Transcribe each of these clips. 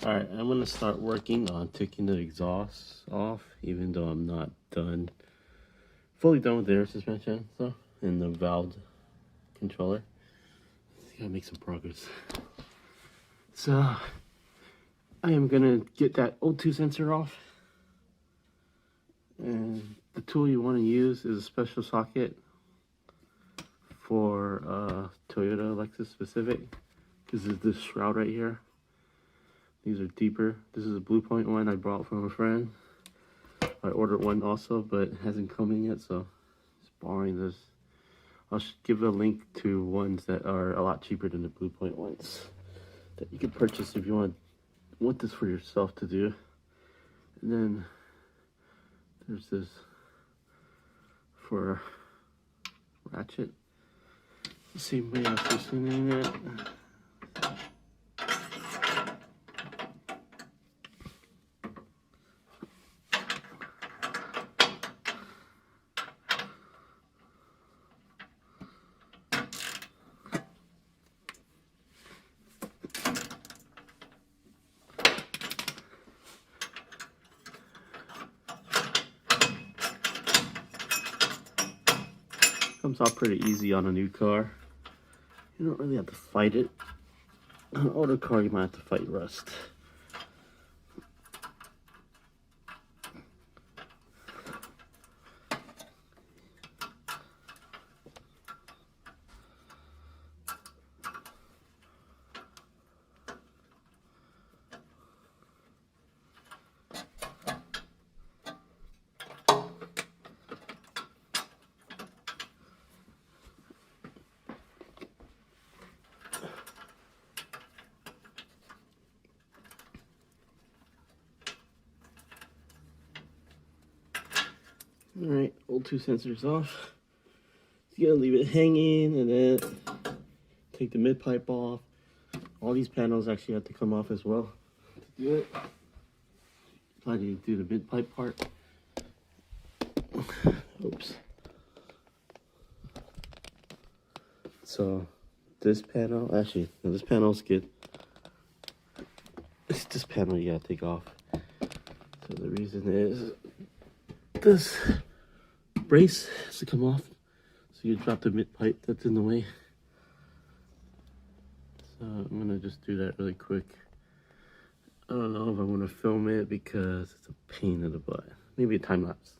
Alright, I'm going to start working on taking the exhaust off, even though I'm not fully done with the air suspension stuff and the valve controller. Gotta make some progress. So, I am going to get that O2 sensor off. And the tool you want to use is a special socket for Toyota Lexus specific, because there's this shroud right here. These are deeper. This is a Blue Point one I brought from a friend. I ordered one also, but it hasn't come in yet, so just borrowing this. I'll give a link to ones that are a lot cheaper than the Blue Point ones that you can purchase if you want this for yourself to do. And then there's this for ratchet. Same way I was listening it. Comes out pretty easy on a new car. You don't really have to fight it. On an older car, you might have to fight rust. Alright, O2 sensors off. Just gonna leave it hanging and then take the mid pipe off. All these panels actually have to come off as well to do it. Try to do the mid pipe part. Oops. So this panel, actually, no, this panel's good. It's this panel you gotta take off. So the reason is this brace has to come off, so you drop the mid pipe that's in the way. So I'm gonna just do that really quick. I don't know if I'm gonna film it because it's a pain in the butt. Maybe a time lapse.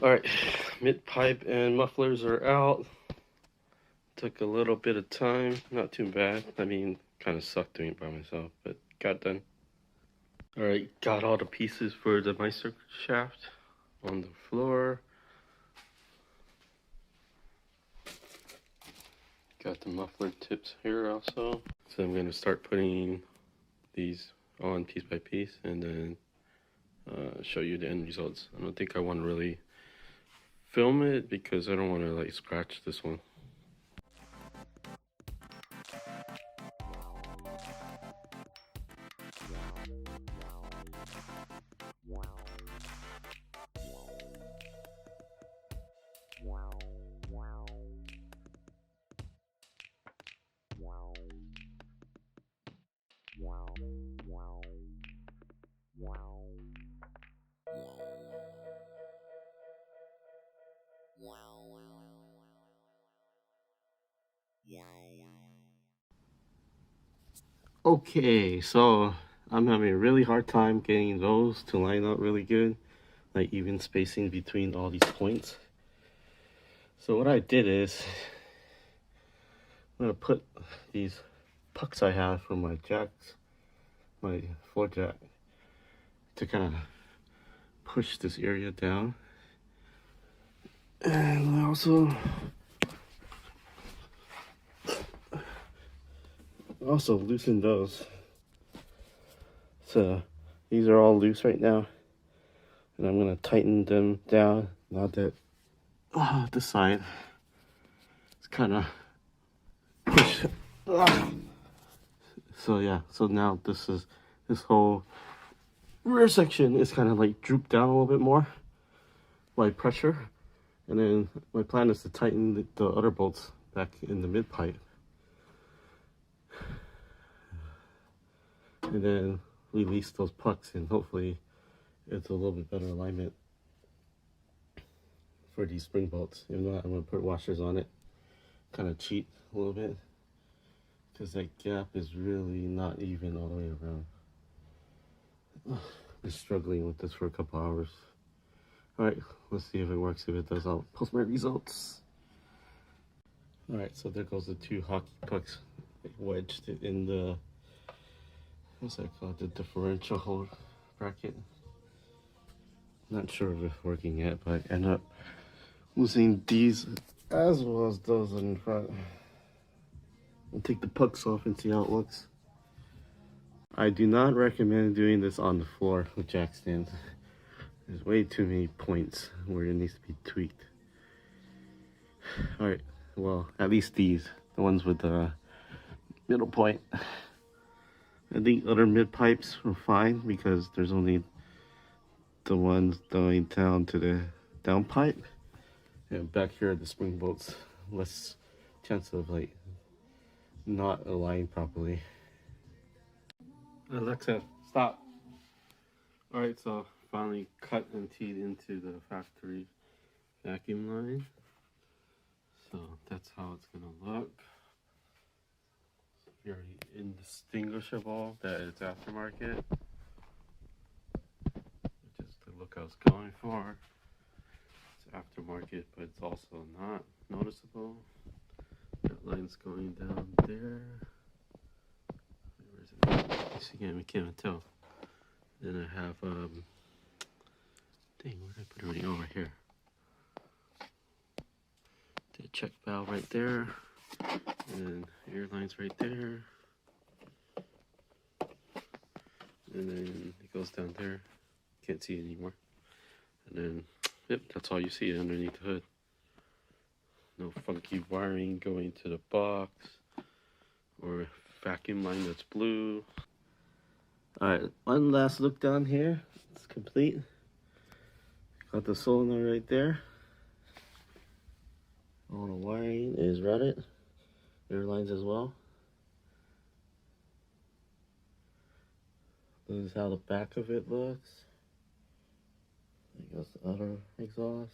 Alright, mid pipe and mufflers are out. Took a little bit of time, not too bad. I mean, kind of sucked doing it by myself, but got done. Alright, got all the pieces for the Meisterschaft on the floor. Got the muffler tips here also. So I'm going to start putting these on piece by piece and then show you the end results. I don't think I want to really film it because I don't want to like scratch this one. Okay, so I'm having a really hard time getting those to line up really good, like even spacing between all these points. So what I did is I'm gonna put these pucks I have for my jacks, my floor jack, to kind of push this area down. And I also loosen those. So these are all loose right now. And I'm gonna tighten them down. Now that this side it's kind of push. So yeah, so now this whole rear section is kind of like drooped down a little bit more by pressure. And then my plan is to tighten the other bolts back in the mid pipe. And then release those pucks, and hopefully it's a little bit better alignment for these spring bolts. Even though I'm going to put washers on it, kind of cheat a little bit, because that gap is really not even all the way around. Been struggling with this for a couple hours. Alright, let's see if it works. If it does, I'll post my results. Alright, so there goes the two hockey pucks wedged in the, what's that called, the differential hold bracket. Not sure if it's working yet, but I end up losing these as well as those in front. I'll take the pucks off and see how it looks. I do not recommend doing this on the floor with jack stands. There's way too many points where it needs to be tweaked. Alright, well, at least these, the ones with the middle point. I think other mid pipes are fine because there's only the ones going down to the down pipe. And back here, the spring bolts, less chance of like not aligned properly. Alexa, stop. Alright, so finally cut and teed into the factory vacuum line. So that's how it's gonna look. Very indistinguishable that it's aftermarket, which is the look I was going for. It's aftermarket, but it's also not noticeable. That line's going down there. Where is it? Again, we can't tell. Then I have dang, where did I put everything over here? The check valve right there, and air lines right there, and then it goes down there. Can't see it anymore. And then, yep, that's all you see underneath the hood. No funky wiring going to the box or vacuum line that's blue. Alright, one last look down here. It's complete. Got the solenoid right there. All the wiring is routed. Air lines as well. This is how the back of it looks. There goes the other exhaust.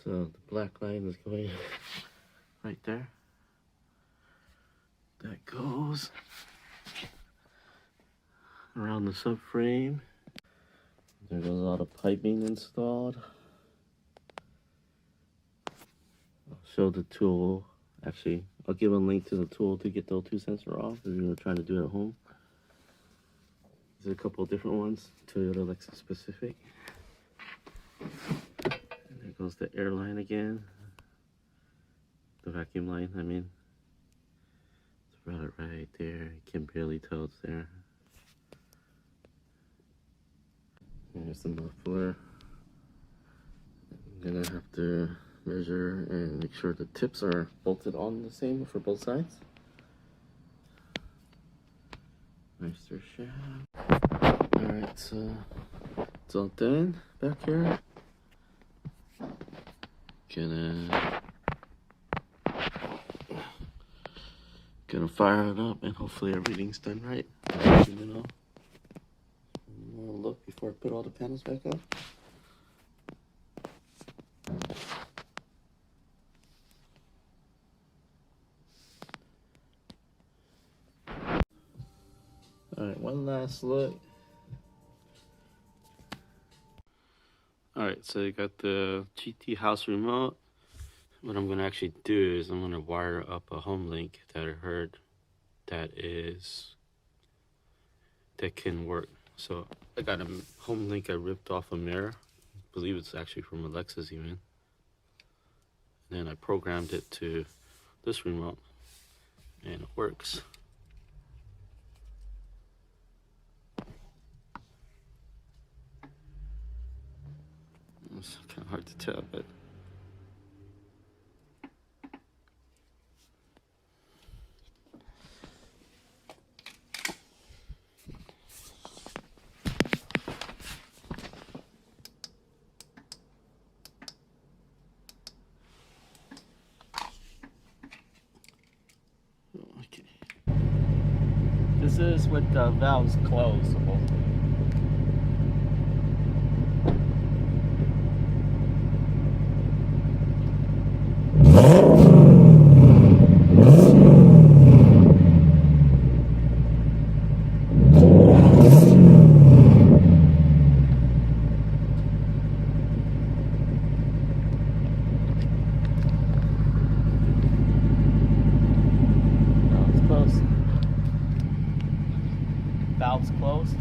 So the black line is going right there. That goes around the subframe. There goes all the piping installed. I'll show the tool. Actually, I'll give a link to the tool to get the O2 sensor off if you're trying to do it at home. There's a couple of different ones, Toyota Lexus specific. And there goes the air line again. The vacuum line, I mean. It's routed right there. You can barely tell it's there. There's the muffler. I'm gonna have to measure and make sure the tips are bolted on the same for both sides. Meisterschaft. Alright, so it's all done back here. Gonna fire it up and hopefully everything's done right. You know. Look before I put all the panels back up. Alright, one last look. Alright, so you got the GT Haus remote. What I'm going to actually do is I'm going to wire up a Homelink that I heard that can work. So I got a Homelink I ripped off a mirror. I believe it's actually from a Lexus even. And then I programmed it to this remote and it works. it's kind of hard to tell, but okay. This is with the valves closed, supposedly. Valves closed.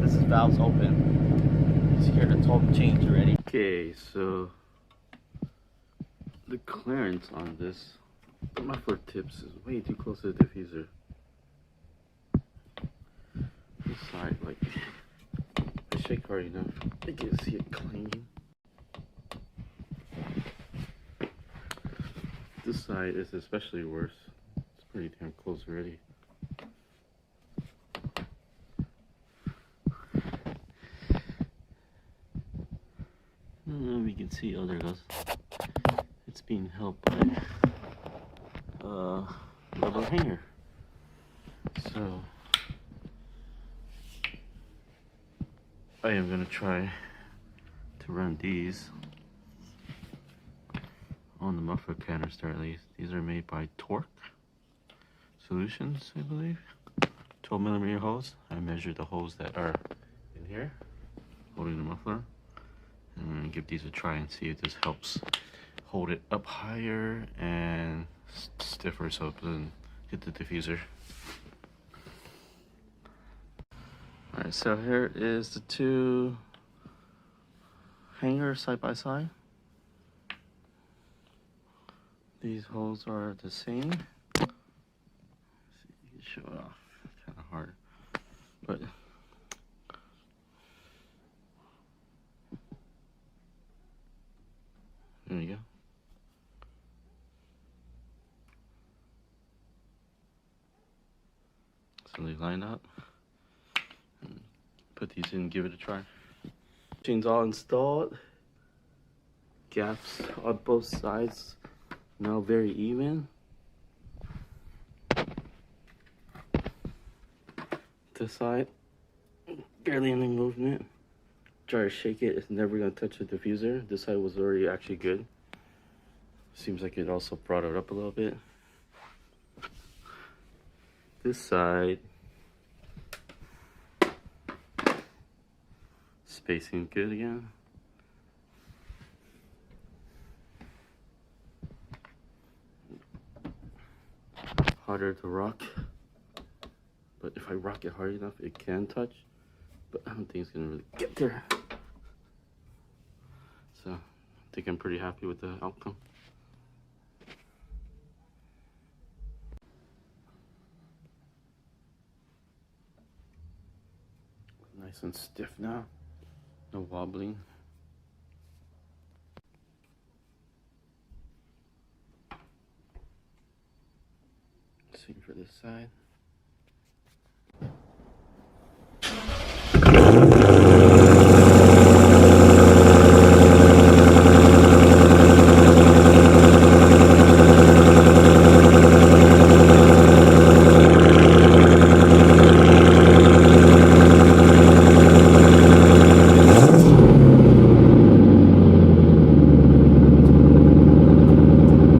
This is valves open. Just hear the total change already. Okay, so the clearance on this muffler tips is way too close to the diffuser. This side, like, I shake hard enough, I can see it clean. This side is especially worse. It's pretty damn close already. I don't know if you can see. Oh, there it goes. It's being held by rubber hanger. So I am gonna try to run these on the muffler canister at least. These are made by Torque Solutions, I believe. 12mm hose. I measured the holes that are in here, holding the muffler. I'm gonna give these a try and see if this helps hold it up higher and stiffer so it doesn't hit the diffuser. Alright, so here is the two hangers side by side. These holes are the same. Let's see if you can show it off. It's kind of hard, but there you go. So they line up. And put these in, give it a try. Machine's all installed. Gaps on both sides. Now very even. This side, barely any movement. Try to shake it, it's never gonna touch the diffuser. This side was already actually good. Seems like it also brought it up a little bit. This side, spacing good again. Harder to rock, but if I rock it hard enough, it can touch, but I don't think it's gonna really get there. So I think I'm pretty happy with the outcome. Nice and stiff now, no wobbling. Same for this side.